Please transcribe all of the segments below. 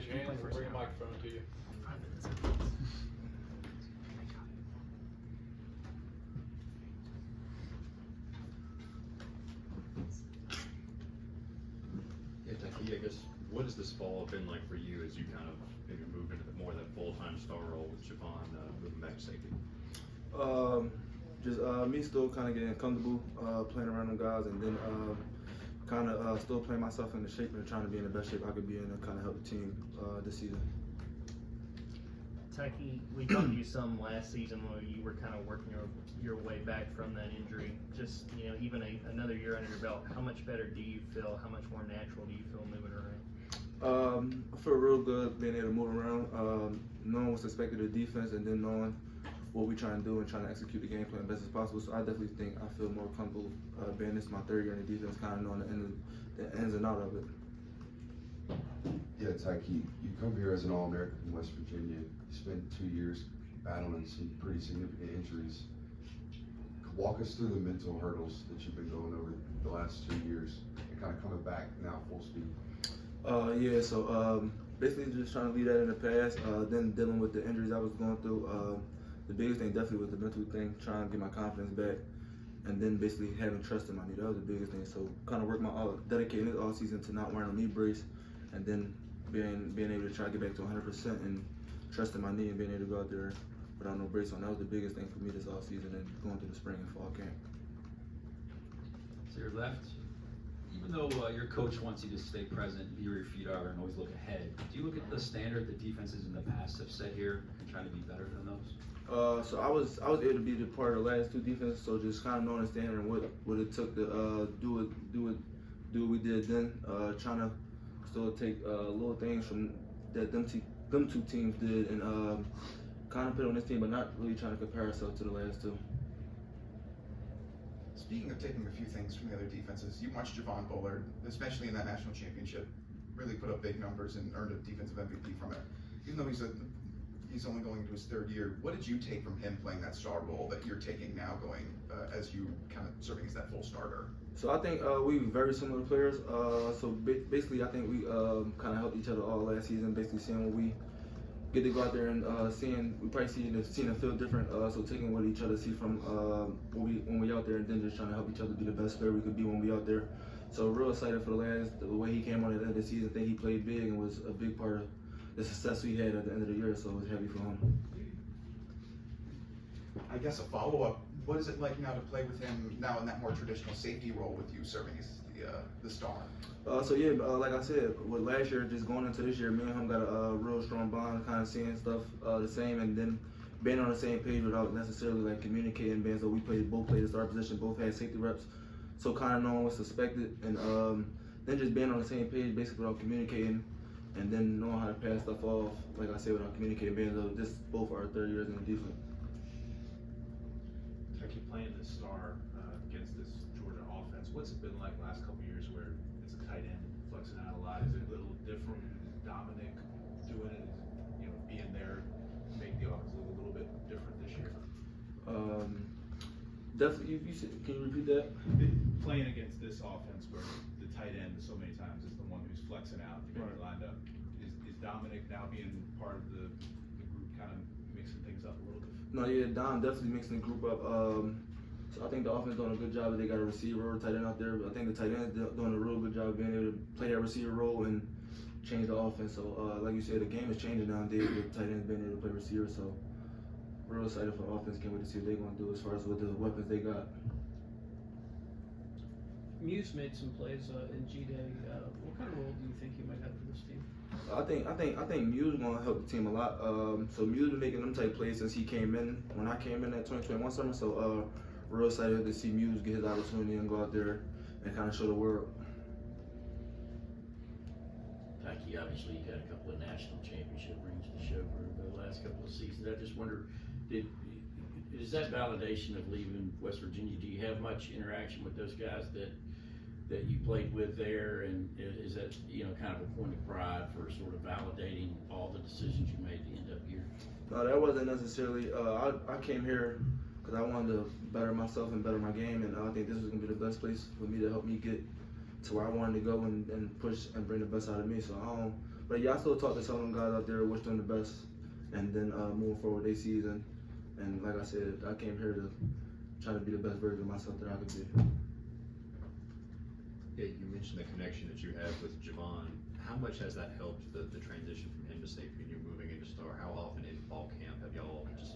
raise your hand. We'll bring a microphone to you. Yeah, Tykee, I guess, what has this fall been like for you as you kind of maybe move into more of that full-time star role with Javon moving back to safety? Just me still kind of getting comfortable playing around them guys, and then kind of still playing myself into shape and trying to be in the best shape I could be in and kind of help the team this season. Tykee, we talked to you some last season when you were kind of working your way back from that injury. Just, you know, even another year under your belt, how much better do you feel? How much more natural do you feel moving around? I feel real good being able to move around, knowing what's expected of the defense, and then knowing what we're trying to do and trying to execute the game plan best as possible. So I definitely think I feel more comfortable being this my third year in the defense, kind of knowing the ins and outs of it. Yeah, Tykee, you come here as an All-American from West Virginia. You spent 2 years battling some pretty significant injuries. Walk us through the mental hurdles that you've been going over the last 2 years and kind of coming back now full speed. Yeah, so basically just trying to leave that in the past, then dealing with the injuries I was going through. The biggest thing definitely was the mental thing, trying to get my confidence back, and then basically having trust in my knee. That was the biggest thing. So kind of work dedicating this all season to not wearing a knee brace, and then being able to try to get back to 100% and trusting my knee and being able to go out there without no brace on. That was the biggest thing for me this all season and going through the spring and fall camp. To your left, even though your coach wants you to stay present, be where your feet are, and always look ahead, do you look at the standard that defenses in the past have set here and try to be better than those? So I was able to be the part of the last two defenses. So just kind of knowing the standard and what it took to do what we did then. Trying to still take little things from that them two teams did and kind of put on this team, but not really trying to compare ourselves to the last two. Speaking of taking a few things from the other defenses, you watched Javon Bullard, especially in that national championship, really put up big numbers and earned a defensive MVP from it. Even though he's only going into his third year, what did you take from him playing that star role that you're taking now going as you kind of serving as that full starter? So I think we were very similar players. So basically I think we kind of helped each other all last season, basically seeing what we get to go out there and we probably seeing the field different. So taking what each other see from when we out there, and then just trying to help each other be the best player we could be when we out there. So real excited for the way he came on at the end of the season. I think he played big and was a big part of the success we had at the end of the year. So I was happy for him. I guess a follow-up, what is it like now to play with him now in that more traditional safety role with you serving as the star? So yeah, like I said, with last year, just going into this year, me and him got a real strong bond, kind of seeing stuff the same, and then being on the same page without necessarily like communicating. Being so we both played the star position, both had safety reps, so kind of knowing what's expected, and then just being on the same page, basically without communicating, and then knowing how to pass stuff off. Like I said, without communicating, being so this both our third years in the defense. Tykee, playing the star against this Georgia offense, what's it been like last couple years where it's a tight end flexing out a lot? Is it a little different? Dominic doing it, you know, being there, make the offense look a little bit different this year? Definitely. Can you repeat that? Playing against this offense where the tight end so many times is the one who's flexing out to get it lined up. Is Dominic now being part of the group kind of mixing things up a little bit? No, yeah, Dom definitely mixing the group up. So I think the offense doing a good job. They got a receiver or tight end out there. But I think the tight end doing a real good job of being able to play that receiver role and change the offense. So like you said, the game is changing nowadays with tight ends being able to play receiver. So real excited for the offense. Can't wait to see what they're going to do as far as with the weapons they got. Muse made some plays in G-Day. What kind of role do you think he might have for this team? I think Muse is going to help the team a lot. So Muse been making them type plays since he came in. When I came in that 2021 summer, so real excited to see Muse get his opportunity and go out there and kind of show the world. Tykee, obviously you had a couple of national championship rings to show for the last couple of seasons. I just wonder, is that validation of leaving West Virginia? Do you have much interaction with those guys that you played with there, and is that, you know, kind of a point of pride for sort of validating all the decisions you made to end up here? No, that wasn't necessarily. I came here because I wanted to better myself and better my game, and I think this was going to be the best place for me to help me get to where I wanted to go and push and bring the best out of me. So But yeah, I still talk to some of them guys out there, wish them the best, and then moving forward their season. And like I said, I came here to try to be the best version of myself that I could be. Yeah, you mentioned the connection that you have with Javon. How much has that helped the transition from him to safety and you moving into star? How often in fall camp have y'all just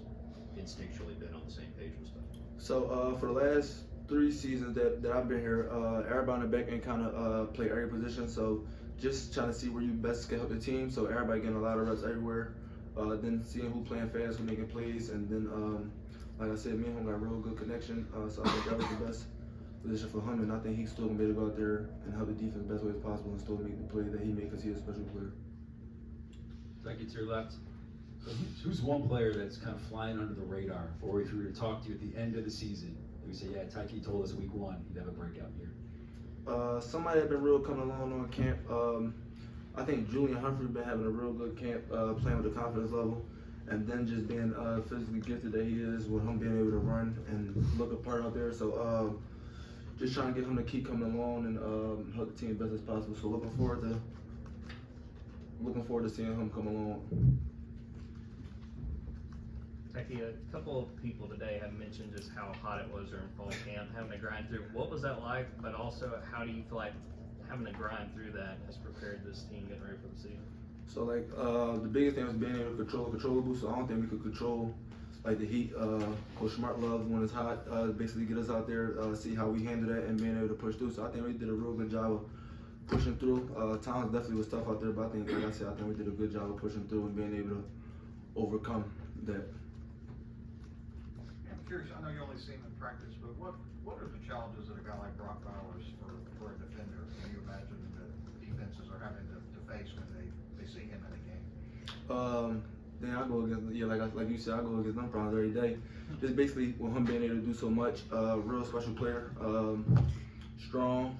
instinctually been on the same page with stuff? So for the last 3 seasons that I've been here, everybody on the back end kind of play every position. So just trying to see where you best can help the team. So everybody getting a lot of reps everywhere. Then seeing who playing fast, who making plays, and then like I said, me and him got a real good connection. So I think that was the best position for him, and I think he's still gonna be able to go out there and help the defense the best way as possible and still make the play that he made because he's a special player. Tykee, to your left. So who's one player that's kind of flying under the radar for if we were to talk to you at the end of the season? We say, yeah, Tykee told us week 1 he'd have a breakout year. Somebody that been real coming along on camp. I think Julian Humphrey been having a real good camp, playing with the confidence level, and then just being physically gifted that he is, with him being able to run and look apart out there. So just trying to get him to keep coming along and help the team as best as possible. So looking forward to seeing him come along. Tykee, a couple of people today have mentioned just how hot it was during fall camp, having to grind through. What was that like? But also, how do you feel like having to grind through that has prepared this team getting ready for the season? So like the biggest thing was being able to control the controllables. So I don't think we could control like the heat. Coach Smart loves when it's hot. Basically get us out there, see how we handle that, and being able to push through. So I think we did a real good job of pushing through. Times definitely was tough out there, but I think, like I said, I think we did a good job of pushing through and being able to overcome that. I'm curious, I know you only seen him in practice, but what are the challenges that a guy like Brock Bowers for a defender? Can you imagine that defenses are having to face when they see him in a game? Then I go against, like you said, I go against them problems every day. Just basically with him being able to do so much, real special player, strong.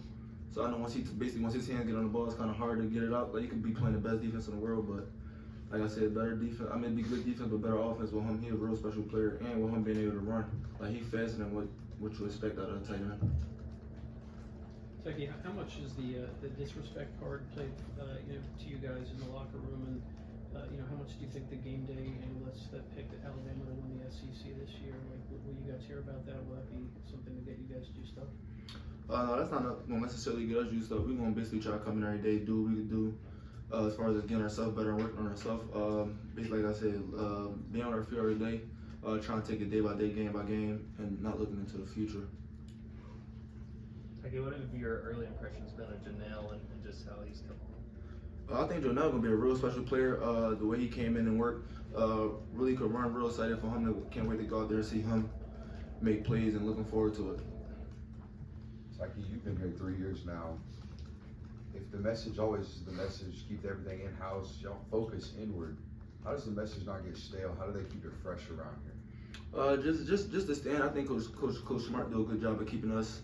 So I know once his hands get on the ball, it's kind of hard to get it out. Like, you could be playing the best defense in the world, but like I said, better defense. I mean, be good defense, but better offense with him. He's a real special player, and with him being able to run, like he's faster than what you expect out of a tight end. Tykee, how much is the disrespect card played, to you guys in the locker room, and how much do you think the game day analysts that picked Alabama to win the SEC this year, like, will you guys hear about that? Will that be something to get you guys juiced up? No, that's not gonna necessarily get us juiced up. We're gonna basically try to come in every day, do what we can do. As far as getting ourselves better and working on ourselves, basically, like I said, being on our field every day, trying to take it day by day, game by game, and not looking into the future. Tykee, what have your early impressions been of Janelle and just how he's come? I think Janelle gonna be a real special player. The way he came in and worked, really could run. Real excited for him. Can't wait to go out there and see him make plays, and looking forward to it. Tykee, you've been here 3 years now. If the message always is the message, keep everything in-house, y'all focus inward, how does the message not get stale? How do they keep it fresh around here? Just to stand, I think Coach Smart do a good job of keeping us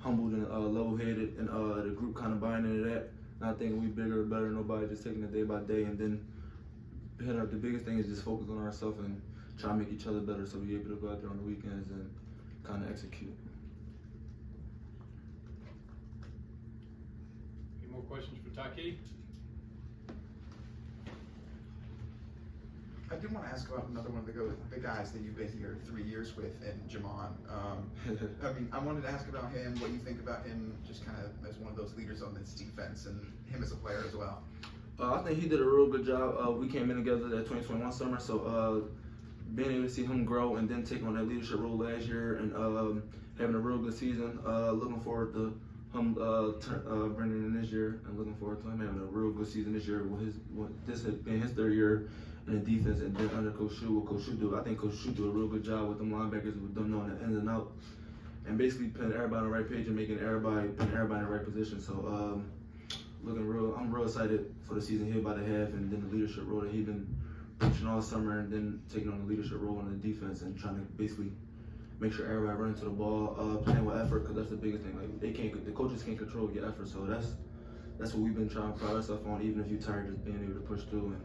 humbled and level-headed, and the group kind of buying into that. And I think we bigger and better than nobody, just taking it day by day, and then the biggest thing is just focus on ourselves and try to make each other better, so we're able to go out there on the weekends and kind of execute. Any more questions for Tykee? I did want to ask about another one of the guys that you've been here 3 years with, and Javon. I mean, I wanted to ask about him, what you think about him, just kind of as one of those leaders on this defense, and him as a player as well. I think he did a real good job. We came in together that 2021 summer, so being able to see him grow and then take on that leadership role last year and having a real good season. Looking forward to him bringing in this year, and looking forward to him having a real good season this year. This has been his 3rd year in the defense, and then under Coach Shu, what Coach Shu do. I think Coach Shu do a real good job with them linebackers, with them knowing the ins and out, and basically putting everybody on the right page and putting everybody in the right position. So I'm real excited for the season he's about to have, and then the leadership role that he's been preaching all summer, and then taking on the leadership role in the defense and trying to basically make sure everybody runs to the ball, playing with effort, because that's the biggest thing. Like, the coaches can't control your effort, so that's what we've been trying to pride ourselves on, even if you're tired, just being able to push through, and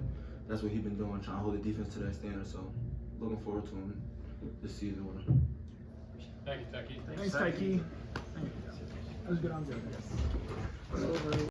that's what he's been doing, trying to hold the defense to that standard. So looking forward to him this season with him. Thank you, Tykee. Thanks, Tykee. That was good on good.